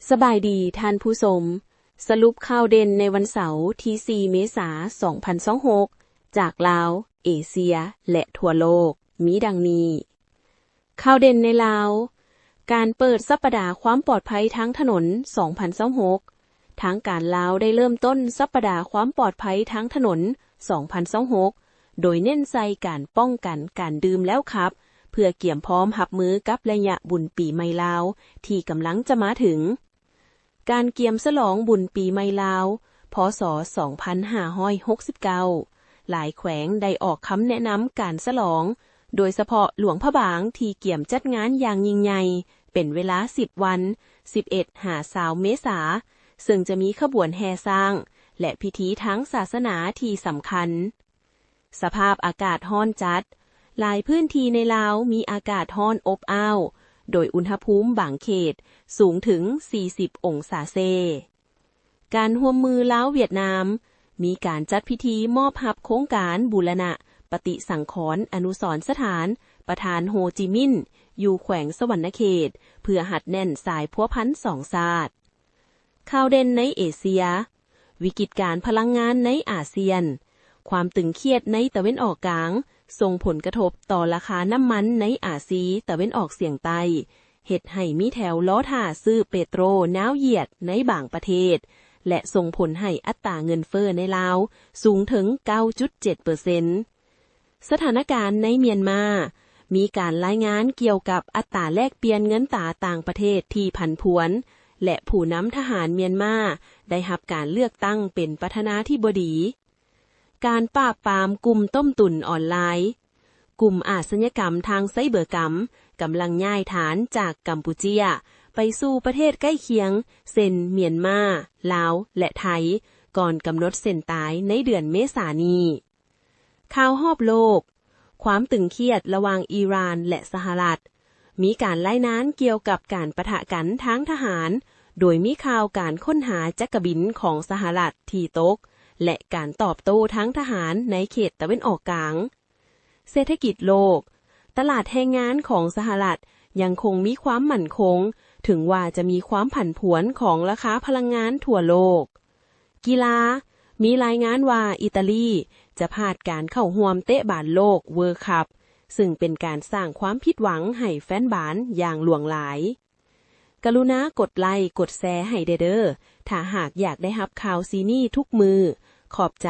สบายดีท่านผู้ชมสรุปข่าวเด่นในวันเสาร์ที่4 เมษายน 2026 จากลาว เอเชีย และทั่วโลก มีดังนี้ ข่าวเด่นในลาว การเปิดสัปดาห์ความปลอดภัยทางถนน 2026 ทางการลาวได้เริ่มต้นสัปดาห์ความปลอดภัยทางถนน 2026 โดยเน้นใส่การป้องกันการดื่มแล้วขับ เพื่อเกี่ยมพร้อมรับมือกับระยะบุญปีใหม่ลาวที่กำลังจะมาถึงการเกี่ยมฉลองบุญปีใหม่ลาว พ.ศ. 2569 หลายแขวงได้ออกคำแนะนำการฉลอง โดยเฉพาะหลวงพระบางที่เกี่ยมจัดงานอย่างยิ่งใหญ่ เป็นเวลา 10 วัน 11-20 เมษายน ซึ่งจะมีขบวนแห่สร้าง และพิธีทางศาสนาที่สำคัญ สภาพอากาศร้อนจัด หลายพื้นที่ในลาวมีอากาศร้อนอบอ้าว โดยอุณหภูมิบางเขตสูงถึง 40 องศาเซลเซียส การร่วมมือลาวเวียดนาม มีการจัดพิธีมอบรับโครงการบูรณะปฏิสังขรณ์อนุสรณ์สถาน ประธานโฮจิมินห์อยู่แขวงสวรรณเขต เพื่อหัดแน่นสายพัวพันสองชาติ ข่าวเด่นในเอเชีย วิกฤตการพลังงานในอาเซียน ความตึงเครียดในตะวันออกกลางส่งผลกระทบต่อราคาน้ำมันในอาซีตะวันออกเฉียงใต้เฮ็ดให้มีแถวล้อท่าซื้อเปโตรน้าวเหยียดในบางประเทศ และส่งผลให้อัตราเงินเฟ้อในลาวสูงถึง 9.7% สถานการณ์ในเมียนมามีการรายงานเกี่ยวกับอัตราแลกเปลี่ยนเงินตราต่างประเทศที่ผันผวน และผู้นำทหารเมียนมาได้รับการเลือกตั้งเป็นประธานาธิบดีการปราบปรามกลุ่มต้มตุ๋นออนไลน์ กลุ่มอาชญากรรมทางไซเบอร์กรรมกำลังย้ายฐานจากกัมพูชีไปสู่ประเทศใกล้เคียงเช่นเมียนมา ลาว และไทย ก่อนกำหนดเส้นตายในเดือนเมษายนนี้ ข่าวรอบโลก ความตึงเครียดระหว่างอิหร่านและสหรัฐ มีการรายงานเกี่ยวกับการปะทะกันทางทหาร โดยมีข่าวการค้นหาจักรบินของสหรัฐที่ตกและการตอบโต้ทั้งทหารในเขตตะวันออกกลาง เศรษฐกิจโลก ตลาดแรงงานของสหรัฐยังคงมีความมั่นคง ถึงว่าจะมีความผันผวนของราคาพลังงานทั่วโลก กีฬา มีรายงานว่าอิตาลีจะพลาดการเข้าร่วมเตะบอลโลกเวิลด์คัพ ซึ่งเป็นการสร้างความผิดหวังให้แฟนบอลอย่างหลวงหลาย กรุณากดไลค์กดแชร์ให้เด้อถ้าหากอยากได้รับข่าวซีนี่ทุกมือขอบใจ